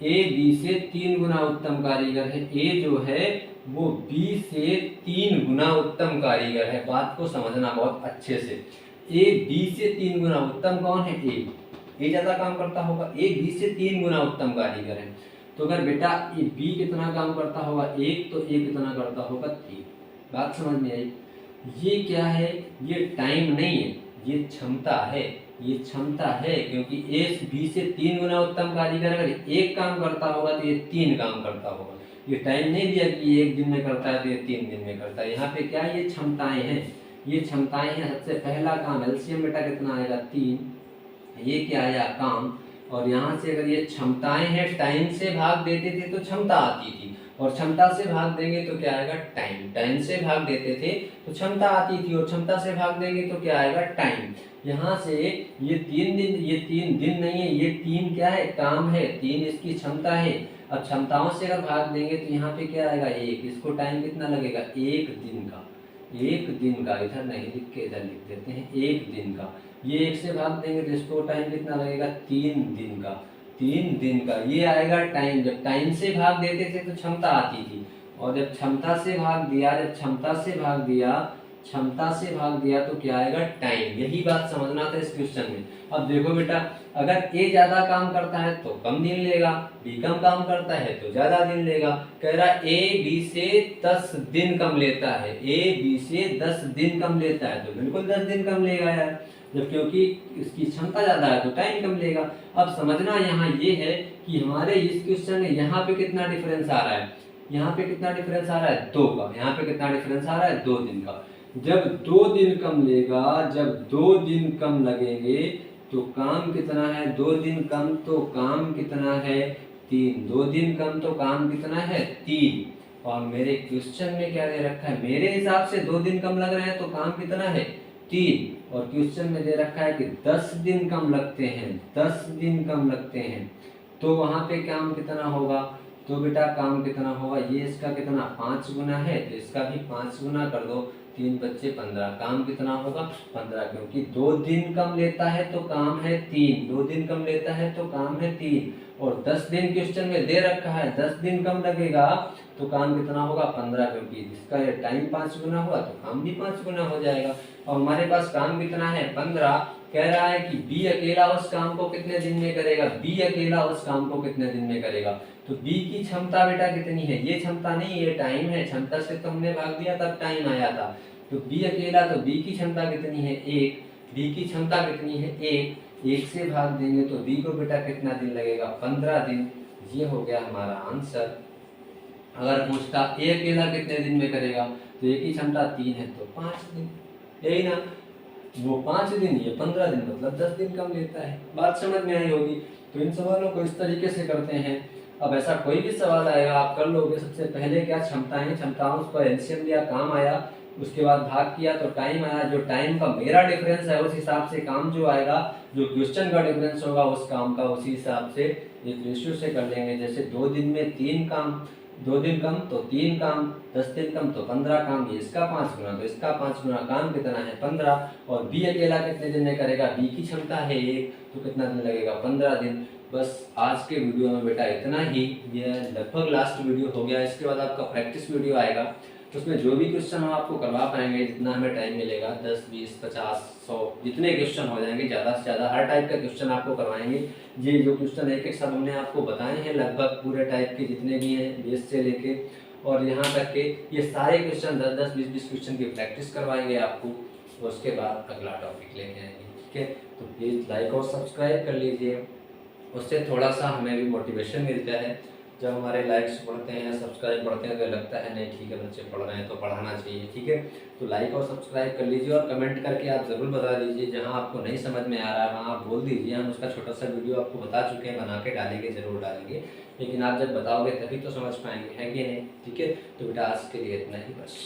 ए बी से 3 गुना उत्तम कारीगर है, ए जो है वो बी से 3 गुना उत्तम कारीगर है। बात को समझना बहुत अच्छे से, ए बी से 3 गुना उत्तम कौन है, ए ज्यादा काम करता होगा, ए बी से 3 गुना उत्तम कारीगर है। तो अगर बेटा ये बी कितना काम करता होगा 1, तो ए कितना करता होगा 3। बात समझ में आई। ये क्या है, ये टाइम नहीं है, ये क्षमता है, ये क्षमता है, क्योंकि ए बी से 3 गुना उत्तम कारीगर अगर एक काम करता होगा तो ये 3 काम करता होगा। ये टाइम नहीं दिया कि 1 दिन में करता है तो ये 3 दिन में करता है। यहाँ पे क्या ये क्षमताएं हैं, ये क्षमताएं हैं। सबसे पहला काम एलसीएम बेटा कितना आएगा 3, ये क्या आया काम, और यहाँ से अगर ये क्षमताएं हैं, टाइम से भाग देते थे तो क्षमता आती थी, और क्षमता से भाग देंगे तो क्या आएगा टाइम, टाइम से भाग देते थे तो क्षमता आती थी, और क्षमता से भाग देंगे तो क्या आएगा टाइम। यहाँ से ये 3 दिन, ये 3 दिन नहीं है, ये 3 क्या है काम है, 3 इसकी क्षमता है। अब क्षमताओं से अगर भाग देंगे तो यहाँ पे क्या आएगा 1, इसको टाइम कितना लगेगा 1 दिन का, 1 दिन का, इधर नहीं लिख के इधर लिख देते हैं 1 दिन का। ये 1 से भाग देंगे तो इसको टाइम कितना लगेगा 3 दिन का, 3 दिन का ये आएगा टाइम। जब टाइम से भाग देते थे तो क्षमता आती थी, और जब क्षमता से भाग दिया, जब क्षमता से भाग दिया, क्षमता से भाग दिया तो क्या आएगा टाइम। यही बात समझना था इस क्वेश्चन में। अब देखो बेटा, अगर ए ज्यादा काम करता है तो कम दिन लेगा, बी कम काम करता है तो ज्यादा दिन लेगा। कह रहा ए बी से 10 दिन कम लेता है, ए बी से 10 दिन कम लेता है, तो बिल्कुल 10 दिन कम लेगा यार, जब क्योंकि इसकी क्षमता ज्यादा है तो टाइम कम लेगा। अब समझना यहाँ ये है कि हमारे इस क्वेश्चन में यहाँ पे कितना डिफरेंस आ रहा है, यहाँ पे कितना डिफरेंस आ रहा है 2 का, यहाँ पे कितना डिफरेंस आ रहा है 2 दिन का। जब 2 दिन कम लेगा, जब 2 दिन कम लगेंगे तो काम कितना है, 2 दिन कम तो काम कितना है 3, 2 दिन कम तो काम कितना है 3। और मेरे क्वेश्चन में क्या दे रखा है, मेरे हिसाब से 2 दिन कम लग रहे हैं तो काम कितना है 3, और क्वेश्चन में दे रखा है कि 10 दिन कम लगते हैं, 10 दिन कम लगते हैं, तो वहां पे काम कितना होगा, तो बेटा काम कितना होगा, ये इसका कितना 5 गुना है तो इसका भी 5 गुना कर दो, 3 बच्चे 15, काम कितना होगा 15, क्योंकि 2 दिन कम लेता है तो काम है 3, 2 दिन कम लेता है तो काम है 3, और 10 दिन क्वेश्चन में दे रखा है 10 दिन कम लगेगा तो काम कितना होगा 15, क्योंकि इसका ये टाइम 5 गुना हुआ तो काम भी 5 गुना हो जाएगा। और हमारे पास काम कितना है 15, कह रहा है कि बी अकेला उस काम को कितने दिन में करेगा, बी अकेला उस काम को कितने दिन में करेगा। तो बी की क्षमता बेटा कितनी है, ये क्षमता नहीं ये टाइम है, क्षमता से तो हमने भाग दिया तब टाइम आया था। तो बी अकेला, तो बी की क्षमता कितनी है 1, बी की क्षमता कितनी है 1 से भाग देंगे तो बी को बेटा कितना दिन लगेगा 15 दिन। ये हो गया हमारा आंसर। अगर पूछता ए अकेला कितने दिन में करेगा, तो एक की क्षमता 3 है तो 5 दिन, यही ना। वो 5 दिन, ये 15 दिन, मतलब 10 दिन कम लेता है। बात समझ में आई होगी। तो इन सवालों को इस तरीके से करते हैं। अब ऐसा कोई भी सवाल आएगा आप कर लोगे। सबसे पहले क्या क्षमताएं, क्षमताओं पर एलसीएम लिया, काम आया, उसके बाद भाग किया तो टाइम आया। जो टाइम का मेरा डिफरेंस है उस हिसाब से काम जो आएगा, जो क्वेश्चन का डिफरेंस होगा उस काम का उसी हिसाब से एक रेशियो से कर लेंगे। जैसे 2 दिन में 3 काम, 2 दिन कम तो 3 काम, 10 दिन कम तो 15 काम। ये इसका 5 गुना तो इसका 5 गुना, काम कितना है 15। और बी अकेला कितने दिन में करेगा, बी की क्षमता है 1 तो कितना दिन लगेगा 15 दिन। बस आज के वीडियो में बेटा इतना ही। यह लगभग लास्ट वीडियो हो गया। इसके बाद आपका प्रैक्टिस वीडियो आएगा, उसमें जो भी क्वेश्चन हम आपको करवा पाएंगे, जितना हमें टाइम मिलेगा, 10, 20, 50, 100 जितने क्वेश्चन हो जाएंगे, ज़्यादा से ज़्यादा हर टाइप का क्वेश्चन आपको करवाएंगे। ये जो क्वेश्चन एक एक सब हमने आपको बताए हैं, लगभग पूरे टाइप के जितने भी हैं, बेस से लेके और यहाँ तक के, ये सारे क्वेश्चन 10-10, 20-20 क्वेश्चन की प्रैक्टिस करवाएंगे आपको। उसके बाद अगला टॉपिक लेके आएंगे, ठीक है। तो प्लीज़ लाइक और सब्सक्राइब कर लीजिए, उससे थोड़ा सा हमें भी मोटिवेशन मिलता है। जब हमारे लाइक्स बढ़ते हैं, सब्सक्राइब बढ़ते हैं, तो लगता है नहीं ठीक है, बच्चे पढ़ रहे हैं तो पढ़ाना चाहिए, ठीक है। तो लाइक और सब्सक्राइब कर लीजिए और कमेंट करके आप ज़रूर बता दीजिए जहां आपको नहीं समझ में आ रहा है, वहां आप बोल दीजिए। हम उसका छोटा सा वीडियो आपको बता चुके हैं, बना के डालेंगे, ज़रूर डालेंगे, लेकिन आप जब बताओगे तभी तो समझ पाएंगे, है कि नहीं, ठीक है। तो बेटा आज के लिए इतना ही बस।